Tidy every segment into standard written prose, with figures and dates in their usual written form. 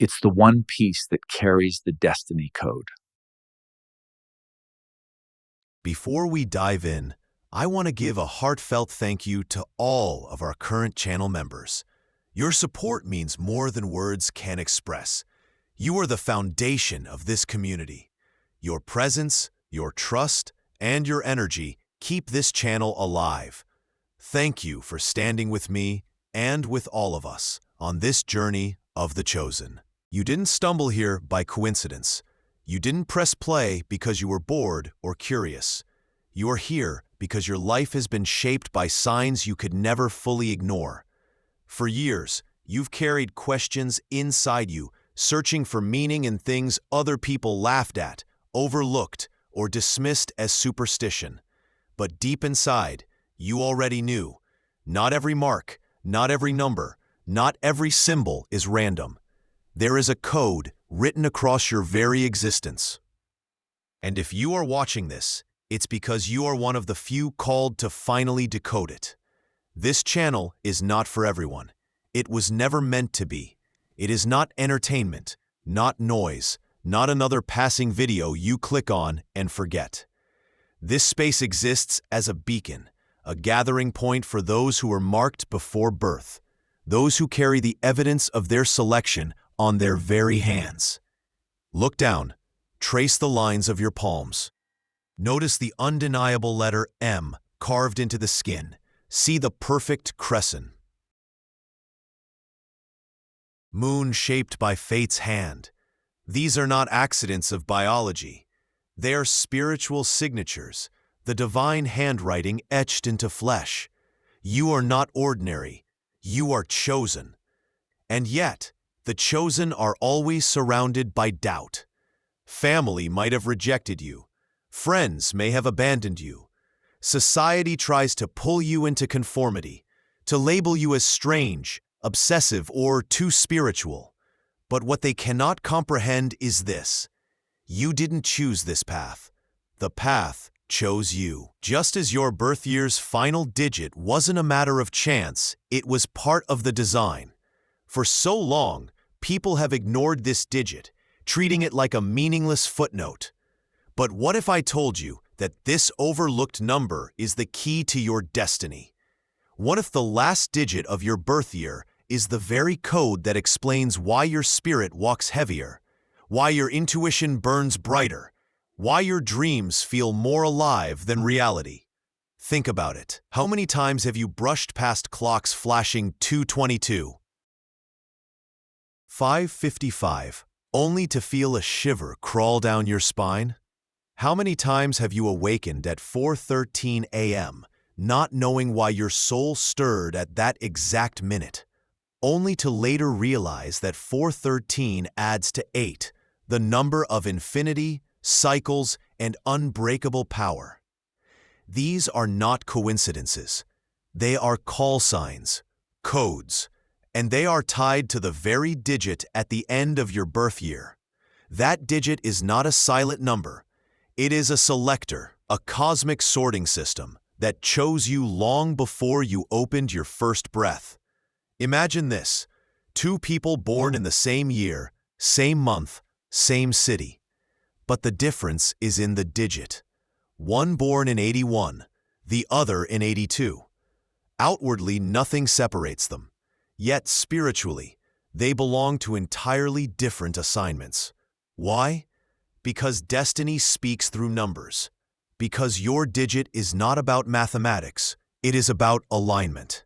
It's the one piece that carries the destiny code. Before we dive in, I want to give a heartfelt thank you to all of our current channel members. Your support means more than words can express. You are the foundation of this community. Your presence, your trust, and your energy keep this channel alive. Thank you for standing with me and with all of us on this journey of the chosen. You didn't stumble here by coincidence. You didn't press play because you were bored or curious. You are here because your life has been shaped by signs you could never fully ignore. For years, you've carried questions inside you, searching for meaning in things other people laughed at, overlooked, or dismissed as superstition. But deep inside, you already knew. Not every mark, not every number, not every symbol is random. There is a code written across your very existence. And if you are watching this, it's because you are one of the few called to finally decode it. This channel is not for everyone. It was never meant to be. It is not entertainment, not noise, not another passing video you click on and forget. This space exists as a beacon, a gathering point for those who were marked before birth, those who carry the evidence of their selection on their very hands. Look down, trace the lines of your palms. Notice the undeniable letter M carved into the skin. See the perfect crescent. Moon shaped by fate's hand. These are not accidents of biology. They are spiritual signatures, the divine handwriting etched into flesh. You are not ordinary. You are chosen. And yet, the chosen are always surrounded by doubt. Family might have rejected you. Friends may have abandoned you. Society tries to pull you into conformity, to label you as strange, obsessive, or too spiritual. But what they cannot comprehend is this: you didn't choose this path. The path chose you. Just as your birth year's final digit wasn't a matter of chance, it was part of the design. For so long, people have ignored this digit, treating it like a meaningless footnote. But what if I told you that this overlooked number is the key to your destiny? What if the last digit of your birth year is the very code that explains why your spirit walks heavier, why your intuition burns brighter, why your dreams feel more alive than reality? Think about it. How many times have you brushed past clocks flashing 2:22, 5:55, only to feel a shiver crawl down your spine? How many times have you awakened at 4:13 a.m., not knowing why your soul stirred at that exact minute, only to later realize that 413 adds to 8, the number of infinity, cycles, and unbreakable power? These are not coincidences. They are call signs, codes, and they are tied to the very digit at the end of your birth year. That digit is not a silent number. It is a selector, a cosmic sorting system that chose you long before you opened your first breath. Imagine this: two people born in the same year, same month, same city. But the difference is in the digit. One born in 81, the other in 82. Outwardly, nothing separates them. Yet spiritually, they belong to entirely different assignments. Why? Because destiny speaks through numbers. Because your digit is not about mathematics, it is about alignment.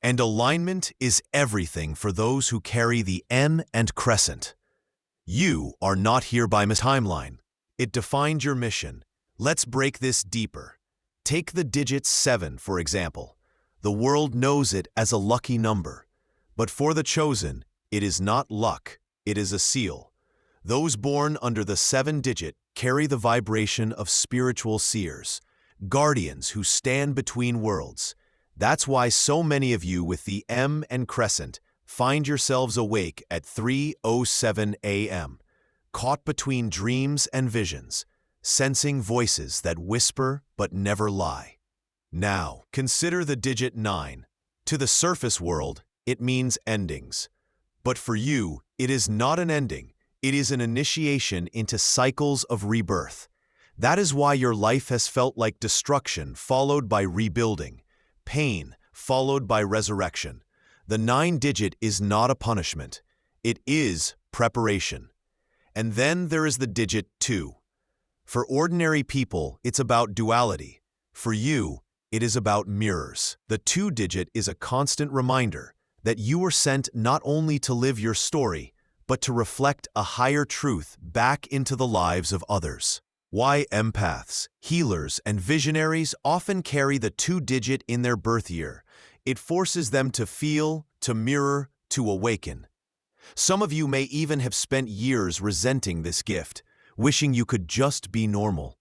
And alignment is everything for those who carry the M and crescent. You are not here by timeline. It defined your mission. Let's break this deeper. Take the digit 7, for example. The world knows it as a lucky number. But for the chosen, it is not luck, it is a seal. Those born under the 7 digit carry the vibration of spiritual seers, guardians who stand between worlds. That's why so many of you with the M and crescent find yourselves awake at 3:07 a.m., caught between dreams and visions, sensing voices that whisper but never lie. Now, consider the digit 9. To the surface world, it means endings. But for you, It is not an ending. It is an initiation into cycles of rebirth. That is why your life has felt like destruction followed by rebuilding, pain followed by resurrection. The 9-digit is not a punishment. It is preparation. And then there is the digit 2. For ordinary people, it's about duality. For you, it is about mirrors. The 2-digit is a constant reminder that you were sent not only to live your story, but to reflect a higher truth back into the lives of others. Why empaths, healers, and visionaries often carry the 2-digit in their birth year. It forces them to feel, to mirror, to awaken. Some of you may even have spent years resenting this gift, wishing you could just be normal.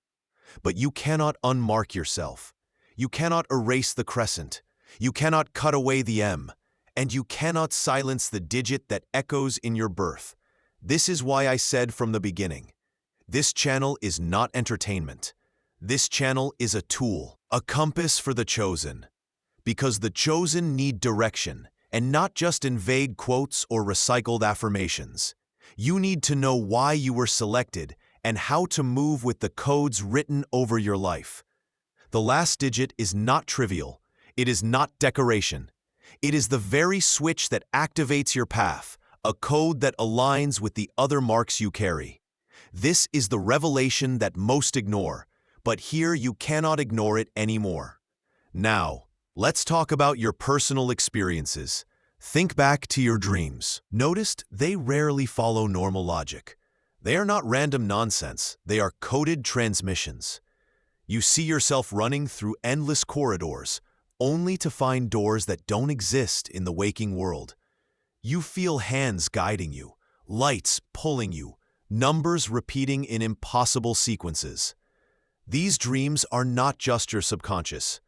But you cannot unmark yourself. You cannot erase the crescent. You cannot cut away the M. And you cannot silence the digit that echoes in your birth. This is why I said from the beginning, this channel is not entertainment. This channel is a tool, a compass for the chosen. Because the chosen need direction, and not just in vague quotes or recycled affirmations. You need to know why you were selected and how to move with the codes written over your life. The last digit is not trivial. It is not decoration. It is the very switch that activates your path, a code that aligns with the other marks you carry. This is the revelation that most ignore, but here you cannot ignore it anymore. Now, let's talk about your personal experiences. Think back to your dreams. Notice they rarely follow normal logic. They are not random nonsense. They are coded transmissions. You see yourself running through endless corridors, only to find doors that don't exist in the waking world. You feel hands guiding you, lights pulling you, numbers repeating in impossible sequences. These dreams are not just your subconscious.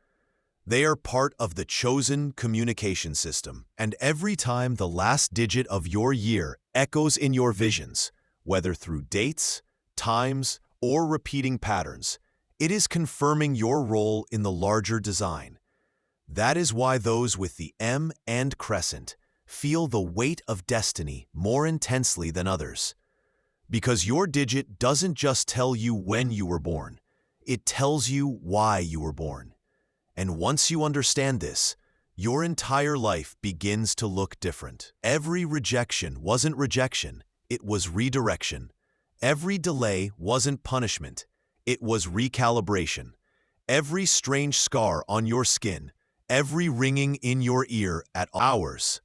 They are part of the chosen communication system, and every time the last digit of your year echoes in your visions, whether through dates, times, or repeating patterns, it is confirming your role in the larger design. That is why those with the M and crescent feel the weight of destiny more intensely than others. Because your digit doesn't just tell you when you were born, it tells you why you were born. And once you understand this, your entire life begins to look different. Every rejection wasn't rejection, it was redirection. Every delay wasn't punishment, it was recalibration. Every strange scar on your skin, every ringing in your ear at hours,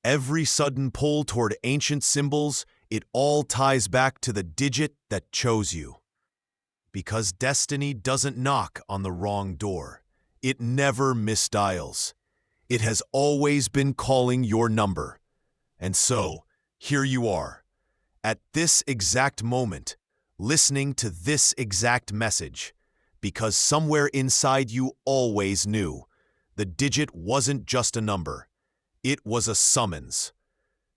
every sudden pull toward ancient symbols, it all ties back to the digit that chose you. Because destiny doesn't knock on the wrong door. It never misdials. It has always been calling your number. And so, here you are, at this exact moment, listening to this exact message, because somewhere inside you always knew the digit wasn't just a number. It was a summons.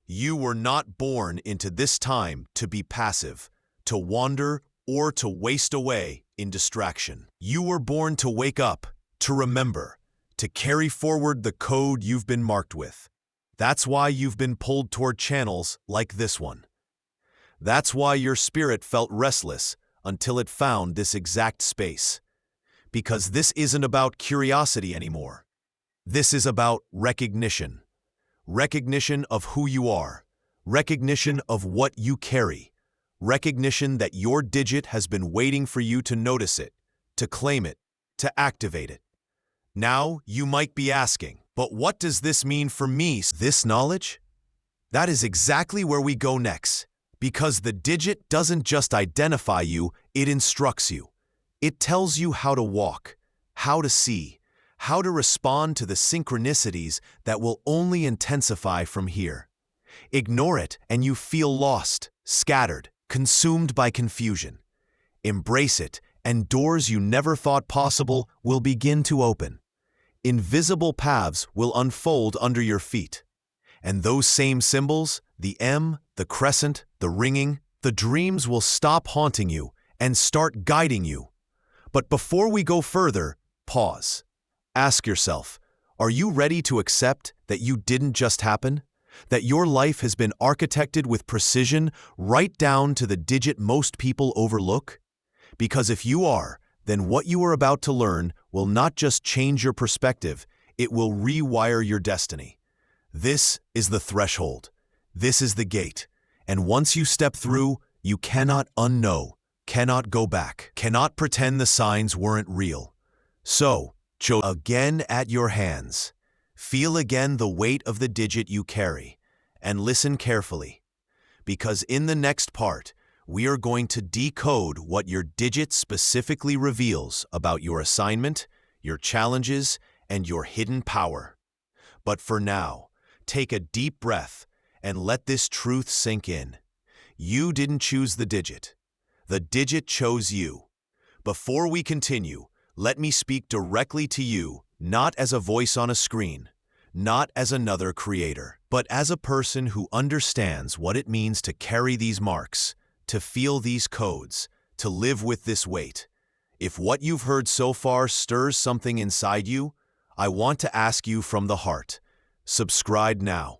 You were not born into this time to be passive, to wander, or to waste away in distraction. You were born to wake up, to remember, to carry forward the code you've been marked with. That's why you've been pulled toward channels like this one. That's why your spirit felt restless until it found this exact space. Because this isn't about curiosity anymore. This is about recognition. Recognition of who you are. Recognition of what you carry. Recognition that your digit has been waiting for you to notice it, to claim it, to activate it. Now, you might be asking, but what does this mean for me? This knowledge? That is exactly where we go next. Because the digit doesn't just identify you, it instructs you. It tells you how to walk, how to see, how to respond to the synchronicities that will only intensify from here. Ignore it and you feel lost, scattered, consumed by confusion. Embrace it and doors you never thought possible will begin to open. Invisible paths will unfold under your feet. And those same symbols, the M, the crescent, the ringing, the dreams will stop haunting you and start guiding you. But before we go further, pause. Ask yourself, are you ready to accept that you didn't just happen? That your life has been architected with precision right down to the digit most people overlook? Because if you are, then what you are about to learn will not just change your perspective, it will rewire your destiny. This is the threshold. This is the gate. And once you step through, you cannot unknow, cannot go back, cannot pretend the signs weren't real. So, again at your hands. Feel again the weight of the digit you carry, and listen carefully. Because in the next part, we are going to decode what your digit specifically reveals about your assignment, your challenges, and your hidden power. But for now, take a deep breath and let this truth sink in. You didn't choose the digit. The digit chose you. Before we continue, let me speak directly to you, not as a voice on a screen, not as another creator, but as a person who understands what it means to carry these marks, to feel these codes, to live with this weight. If what you've heard so far stirs something inside you, I want to ask you from the heart, subscribe now.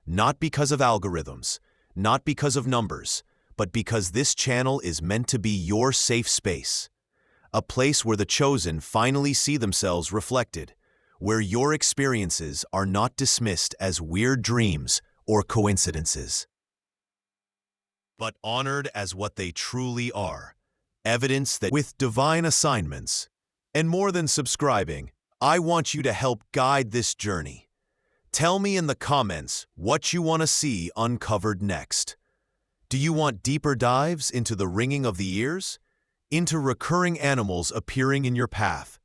Not because of algorithms, not because of numbers, but because this channel is meant to be your safe space. A place where the chosen finally see themselves reflected, where your experiences are not dismissed as weird dreams or coincidences, but honored as what they truly are, evidence that with divine assignments. And more than subscribing, I want you to help guide this journey. Tell me in the comments what you want to see uncovered next. Do you want deeper dives into the ringing of the ears? Into recurring animals appearing in your path?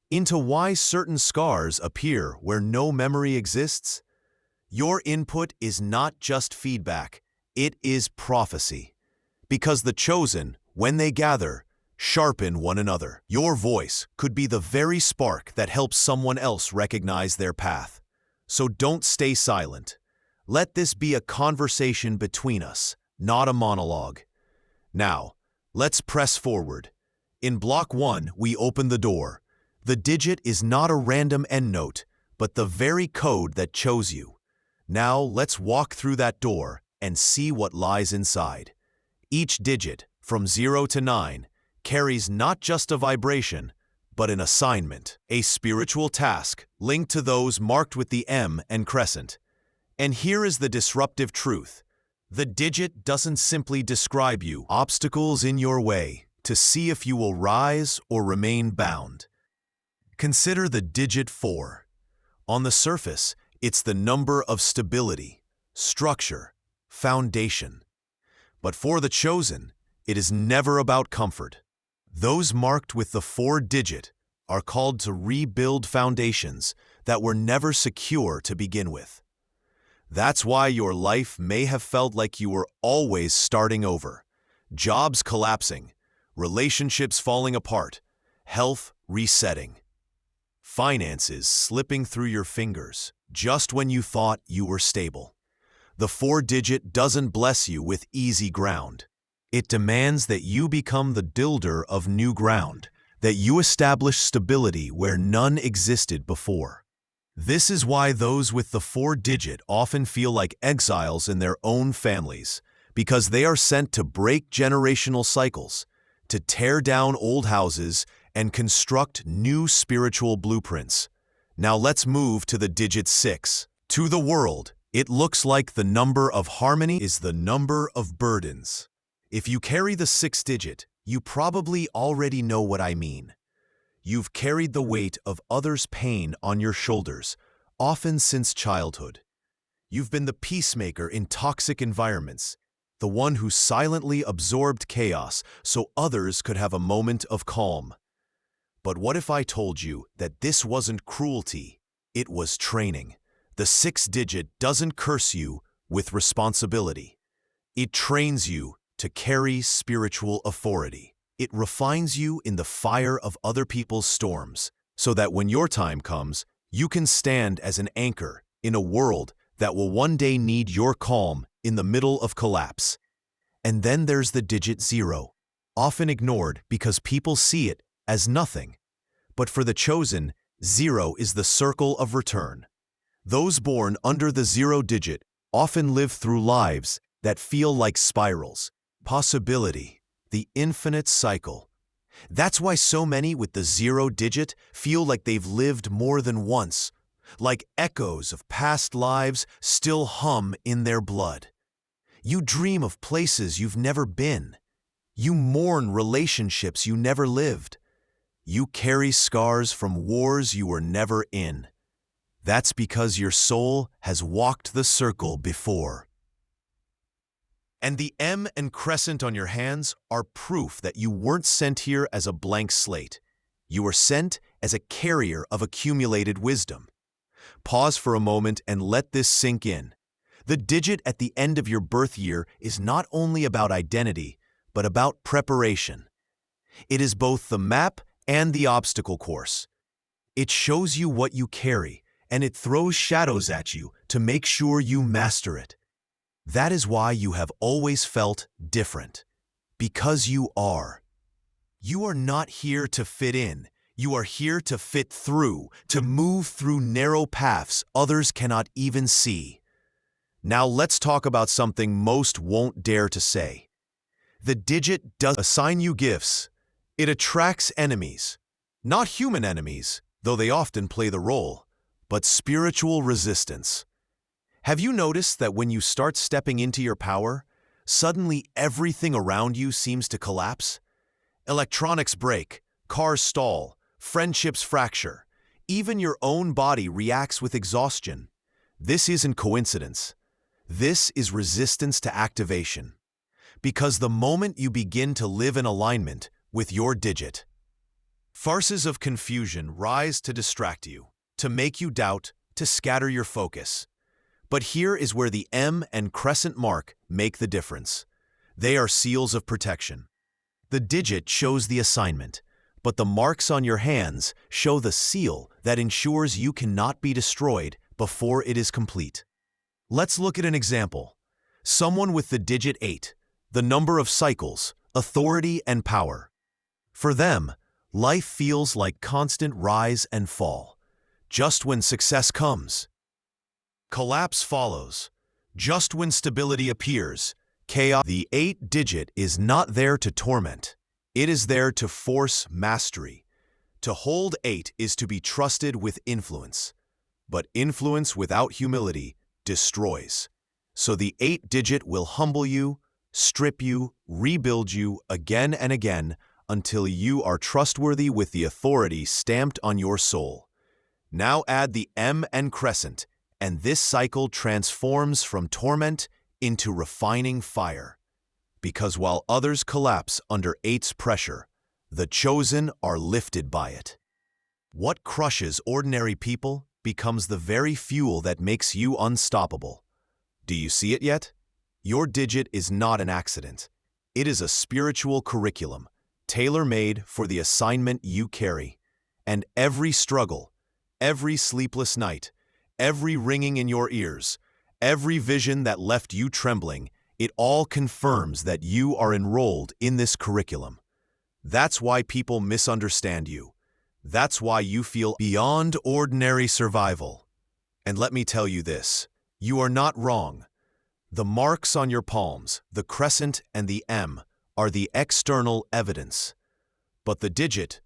Into why certain scars appear where no memory exists? Your input is not just feedback, it is prophecy. Because the chosen, when they gather, sharpen one another. Your voice could be the very spark that helps someone else recognize their path. So don't stay silent. Let this be a conversation between us, not a monologue. Now, let's press forward. In block 1, we open the door. The digit is not a random endnote, but the very code that chose you. Now, let's walk through that door and see what lies inside. Each digit, from 0 to 9, carries not just a vibration, but an assignment, a spiritual task linked to those marked with the M and crescent. And here is the disruptive truth. The digit doesn't simply describe you, obstacles in your way, to see if you will rise or remain bound. Consider the digit 4. On the surface, it's the number of stability, structure, foundation. But for the chosen, it is never about comfort. Those marked with the 4 digit are called to rebuild foundations that were never secure to begin with. That's why your life may have felt like you were always starting over. Jobs collapsing, relationships falling apart, health resetting, finances slipping through your fingers just when you thought you were stable. The 4 digit doesn't bless you with easy ground. It demands that you become the builder of new ground, that you establish stability where none existed before. This is why those with the 4 digit often feel like exiles in their own families, because they are sent to break generational cycles, to tear down old houses and construct new spiritual blueprints. Now let's move to the digit 6. To the world, it looks like the number of harmony is the number of burdens. If you carry the 6 digit, you probably already know what I mean. You've carried the weight of others' pain on your shoulders, often since childhood. You've been the peacemaker in toxic environments, the one who silently absorbed chaos so others could have a moment of calm. But what if I told you that this wasn't cruelty, it was training? The 6 digit doesn't curse you with responsibility. It trains you to carry spiritual authority. It refines you in the fire of other people's storms, so that when your time comes, you can stand as an anchor in a world that will one day need your calm in the middle of collapse. And then there's the digit 0, often ignored because people see it as nothing. But for the chosen, 0 is the circle of return. Those born under the 0 digit often live through lives that feel like spirals. Possibility, the infinite cycle. That's why so many with the 0 digit feel like they've lived more than once, like echoes of past lives still hum in their blood. You dream of places you've never been. You mourn relationships you never lived. You carry scars from wars you were never in. That's because your soul has walked the circle before. And the M and crescent on your hands are proof that you weren't sent here as a blank slate. You were sent as a carrier of accumulated wisdom. Pause for a moment and let this sink in. The digit at the end of your birth year is not only about identity, but about preparation. It is both the map and the obstacle course. It shows you what you carry, and it throws shadows at you to make sure you master it. That is why you have always felt different. Because you are. You are not here to fit in. You are here to fit through, to move through narrow paths others cannot even see. Now let's talk about something most won't dare to say. The digit does assign you gifts. It attracts enemies. Not human enemies, though they often play the role, but spiritual resistance. Have you noticed that when you start stepping into your power, suddenly everything around you seems to collapse? Electronics break, cars stall, friendships fracture. Even your own body reacts with exhaustion. This isn't coincidence. This is resistance to activation. Because the moment you begin to live in alignment with your digit, farces of confusion rise to distract you, to make you doubt, to scatter your focus. But here is where the M and crescent mark make the difference. They are seals of protection. The digit shows the assignment, but the marks on your hands show the seal that ensures you cannot be destroyed before it is complete. Let's look at an example. Someone with the digit 8, the number of cycles, authority, and power. For them, life feels like constant rise and fall. Just when success comes, collapse follows. Just when stability appears, chaos. The 8 digit is not there to torment. It is there to force mastery. To hold 8 is to be trusted with influence. But influence without humility destroys. So the 8 digit will humble you, strip you, rebuild you again and again until you are trustworthy with the authority stamped on your soul. Now add the M and crescent, and this cycle transforms from torment into refining fire. Because while others collapse under 8's pressure, the chosen are lifted by it. What crushes ordinary people becomes the very fuel that makes you unstoppable. Do you see it yet? Your digit is not an accident. It is a spiritual curriculum, tailor-made for the assignment you carry. And every struggle, every sleepless night, every ringing in your ears, every vision that left you trembling, it all confirms that you are enrolled in this curriculum. That's why people misunderstand you. That's why you feel beyond ordinary survival. And let me tell you this, you are not wrong. The marks on your palms, the crescent and the M, are the external evidence. But the digit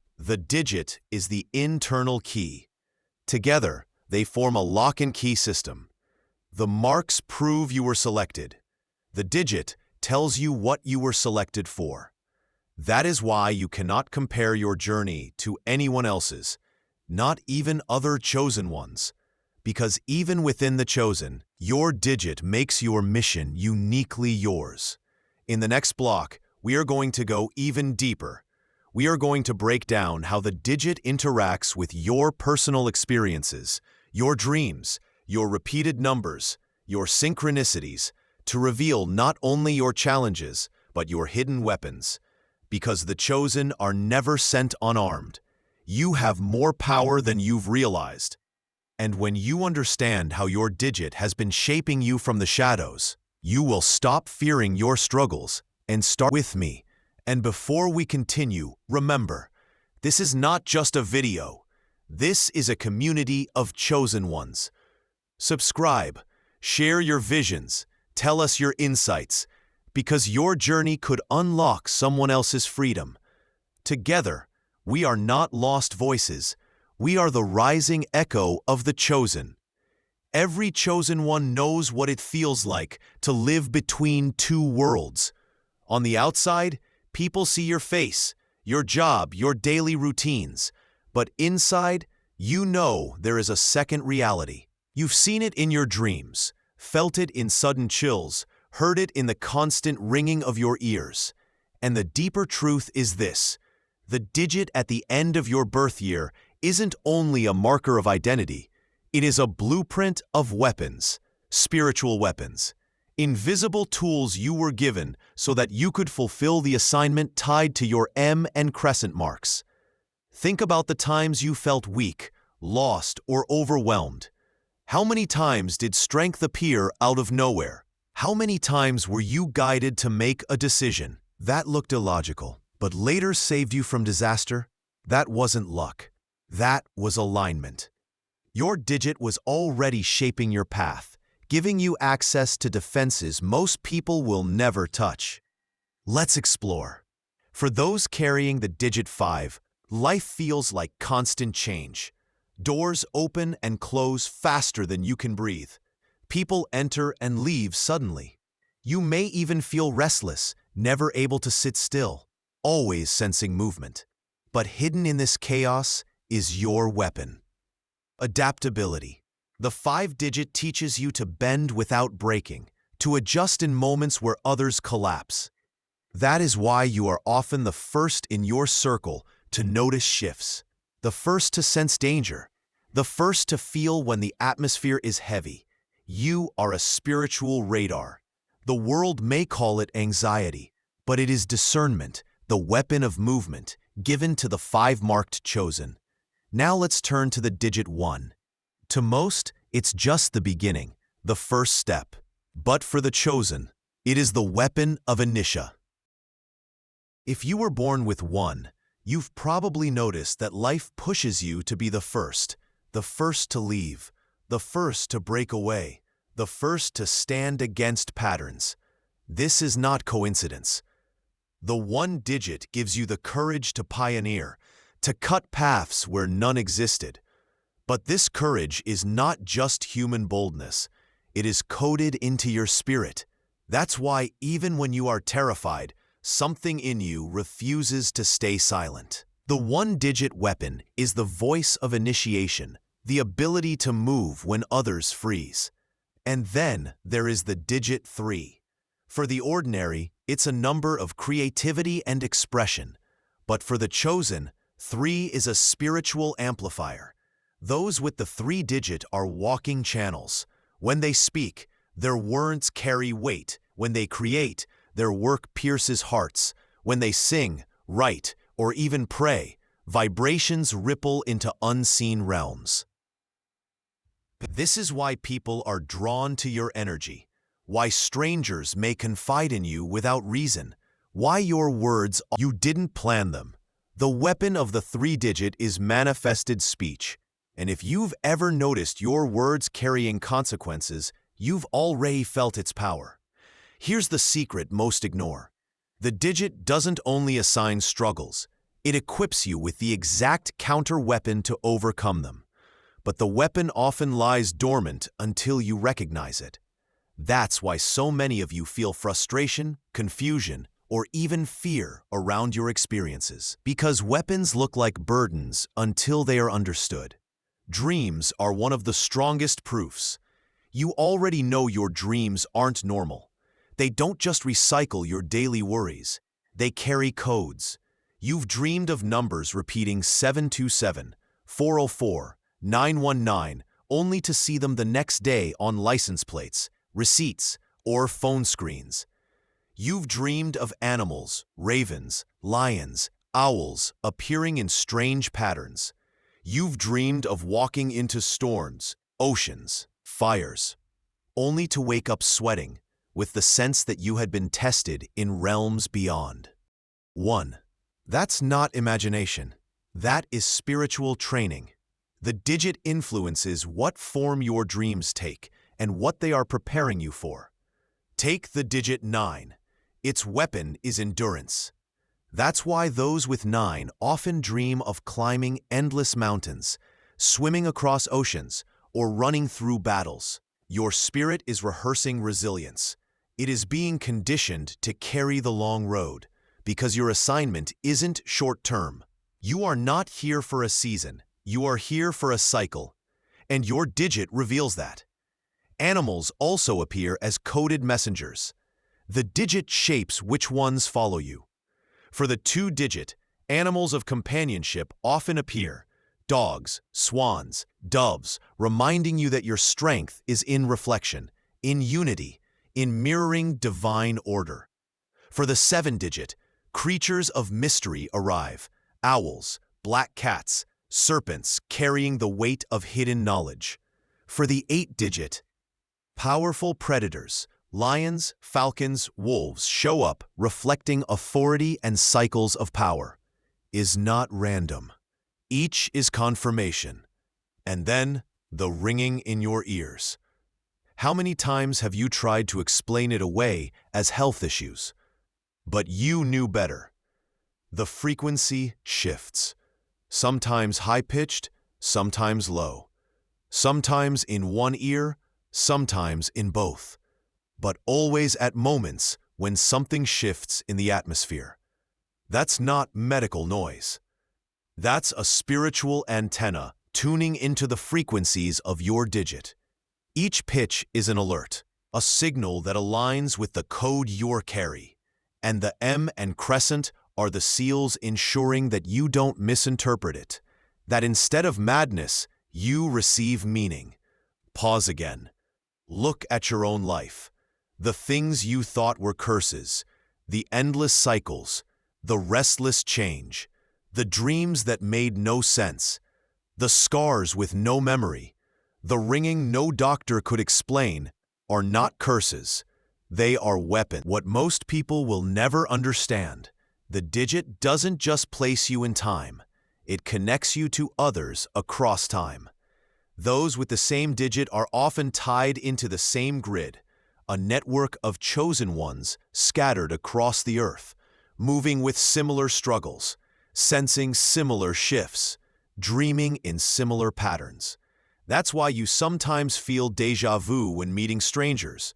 is the internal key. Together, they form a lock and key system. The marks prove you were selected. The digit tells you what you were selected for. That is why you cannot compare your journey to anyone else's, not even other chosen ones. Because even within the chosen, your digit makes your mission uniquely yours. In the next block, we are going to go even deeper. We are going to break down how the digit interacts with your personal experiences, your dreams, your repeated numbers, your synchronicities, to reveal not only your challenges, but your hidden weapons. Because the chosen are never sent unarmed. You have more power than you've realized. And when you understand how your digit has been shaping you from the shadows, you will stop fearing your struggles and start with me. And before we continue, remember, this is not just a video. This is a community of chosen ones. Subscribe, Share your visions. Tell us your insights, because your journey could unlock someone else's freedom. Together, we are not lost voices. We are the rising echo of the chosen. Every chosen one knows what it feels like to live between two worlds. On the outside, people see your face, your job, your daily routines. But inside, you know there is a second reality. You've seen it in your dreams, felt it in sudden chills, heard it in the constant ringing of your ears. And the deeper truth is this: the digit at the end of your birth year isn't only a marker of identity, it is a blueprint of weapons, spiritual weapons, invisible tools you were given so that you could fulfill the assignment tied to your M and crescent marks. Think about the times you felt weak, lost, or overwhelmed. How many times did strength appear out of nowhere? How many times were you guided to make a decision that looked illogical, but later saved you from disaster? That wasn't luck. That was alignment. Your digit was already shaping your path, giving you access to defenses most people will never touch. Let's explore. For those carrying the digit 5, life feels like constant change. Doors open and close faster than you can breathe. People enter and leave suddenly. You may even feel restless, never able to sit still, always sensing movement. But hidden in this chaos is your weapon. Adaptability. The 5-digit teaches you to bend without breaking, to adjust in moments where others collapse. That is why you are often the first in your circle to notice shifts, the first to sense danger, the first to feel when the atmosphere is heavy. You are a spiritual radar. The world may call it anxiety, but it is discernment, the weapon of movement, given to the 5-marked chosen. Now let's turn to the digit 1. To most, it's just the beginning, the first step. But for the chosen, it is the weapon of initia. If you were born with 1, you've probably noticed that life pushes you to be the first to leave, the first to break away, the first to stand against patterns. This is not coincidence. The 1 digit gives you the courage to pioneer, to cut paths where none existed. But this courage is not just human boldness. It is coded into your spirit. That's why even when you are terrified, something in you refuses to stay silent. The 1-digit weapon is the voice of initiation, the ability to move when others freeze. And then there is the digit 3. For the ordinary, it's a number of creativity and expression. But for the chosen, 3 is a spiritual amplifier. Those with the 3-digit are walking channels. When they speak, their words carry weight. When they create, their work pierces hearts. When they sing, write, or even pray, vibrations ripple into unseen realms. This is why people are drawn to your energy, why strangers may confide in you without reason, why your words, you didn't plan them. The weapon of the 3-digit is manifested speech. And if you've ever noticed your words carrying consequences, you've already felt its power. Here's the secret most ignore. The digit doesn't only assign struggles, it equips you with the exact counter-weapon to overcome them. But the weapon often lies dormant until you recognize it. That's why so many of you feel frustration, confusion, or even fear around your experiences. Because weapons look like burdens until they are understood. Dreams are one of the strongest proofs. You already know your dreams aren't normal. They don't just recycle your daily worries. They carry codes. You've dreamed of numbers repeating 727, 404, 919, only to see them the next day on license plates, receipts, or phone screens. You've dreamed of animals, ravens, lions, owls appearing in strange patterns. You've dreamed of walking into storms, oceans, fires, only to wake up sweating with the sense that you had been tested in realms beyond. 1. That's not imagination. That is spiritual training. The digit influences what form your dreams take, and what they are preparing you for. Take the digit 9. Its weapon is endurance. That's why those with 9 often dream of climbing endless mountains, swimming across oceans, or running through battles. Your spirit is rehearsing resilience. It is being conditioned to carry the long road, because your assignment isn't short-term. You are not here for a season. You are here for a cycle, and your digit reveals that. Animals also appear as coded messengers. The digit shapes which ones follow you. For the 2-digit, animals of companionship often appear: dogs, swans, doves, reminding you that your strength is in reflection, in unity, in mirroring divine order. For the 7-digit, creatures of mystery arrive: owls, black cats, serpents carrying the weight of hidden knowledge. For the 8-digit, powerful predators, lions, falcons, wolves show up, reflecting authority and cycles of power. Is not random. Each is confirmation. And then, the ringing in your ears. How many times have you tried to explain it away as health issues? But you knew better. The frequency shifts. Sometimes high-pitched, sometimes low. Sometimes in one ear, sometimes in both. But always at moments when something shifts in the atmosphere. That's not medical noise. That's a spiritual antenna tuning into the frequencies of your digit. Each pitch is an alert, a signal that aligns with the code you carry. And the M and crescent are the seals ensuring that you don't misinterpret it, that instead of madness, you receive meaning. Pause again. Look at your own life. The things you thought were curses, the endless cycles, the restless change, the dreams that made no sense, the scars with no memory, the ringing no doctor could explain, are not curses. They are weapons. What most people will never understand: the digit doesn't just place you in time, it connects you to others across time. Those with the same digit are often tied into the same grid, a network of chosen ones scattered across the earth, moving with similar struggles, sensing similar shifts, dreaming in similar patterns. That's why you sometimes feel déjà vu when meeting strangers,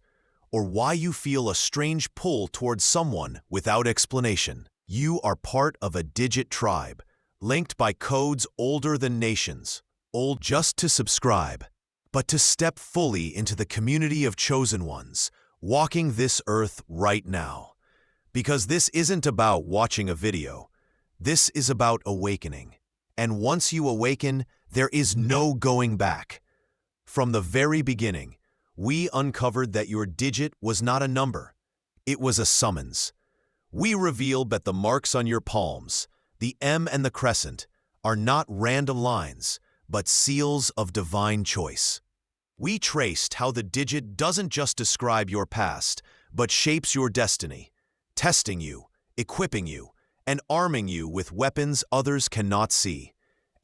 or why you feel a strange pull towards someone without explanation. You are part of a digit tribe, linked by codes older than nations, old just to subscribe, but to step fully into the community of chosen ones, walking this earth right now. Because this isn't about watching a video, this is about awakening. And once you awaken, there is no going back. From the very beginning, we uncovered that your digit was not a number, it was a summons. We revealed that the marks on your palms, the M and the crescent, are not random lines, but seals of divine choice. We traced how the digit doesn't just describe your past, but shapes your destiny, testing you, equipping you, and arming you with weapons others cannot see.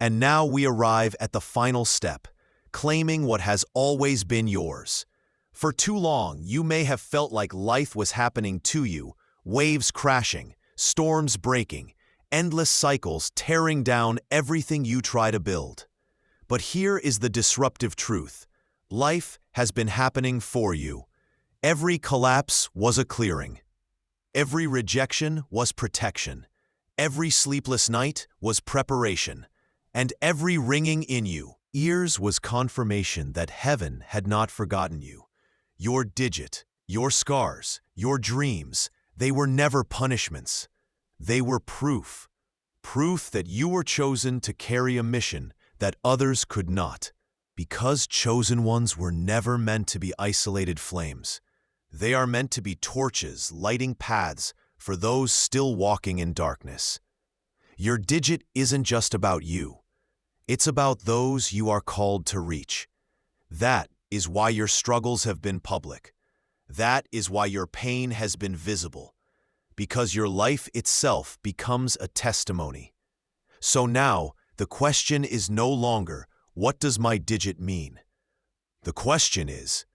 And now we arrive at the final step, claiming what has always been yours. For too long, you may have felt like life was happening to you, waves crashing, storms breaking, endless cycles tearing down everything you try to build. But here is the disruptive truth. Life has been happening for you. Every collapse was a clearing. Every rejection was protection. Every sleepless night was preparation. And every ringing in you, ears was confirmation that heaven had not forgotten you. Your digit, your scars, your dreams, they were never punishments. They were proof. Proof that you were chosen to carry a mission that others could not. Because chosen ones were never meant to be isolated flames. They are meant to be torches lighting paths for those still walking in darkness. Your digit isn't just about you. It's about those you are called to reach. That is why your struggles have been public. That is why your pain has been visible. Because your life itself becomes a testimony. So now, the question is no longer, what does my digit mean? The question is,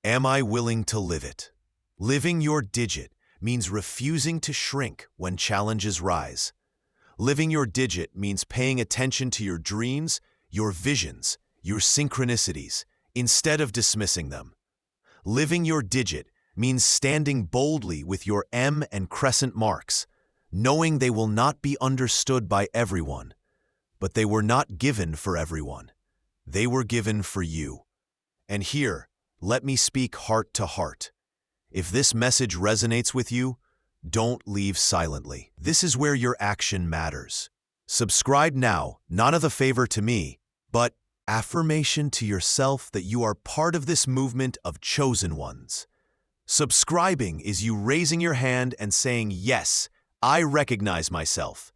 Am I willing to live it? Living your digit means refusing to shrink when challenges rise. Living your digit means paying attention to your dreams, your visions, your synchronicities, instead of dismissing them. Living your digit means standing boldly with your M and crescent marks, knowing they will not be understood by everyone. But they were not given for everyone. They were given for you. And here, let me speak heart to heart. If this message resonates with you, don't leave silently. This is where your action matters. Subscribe now, not as a favor to me, but affirmation to yourself that you are part of this movement of chosen ones. Subscribing is you raising your hand and saying, yes, I recognize myself.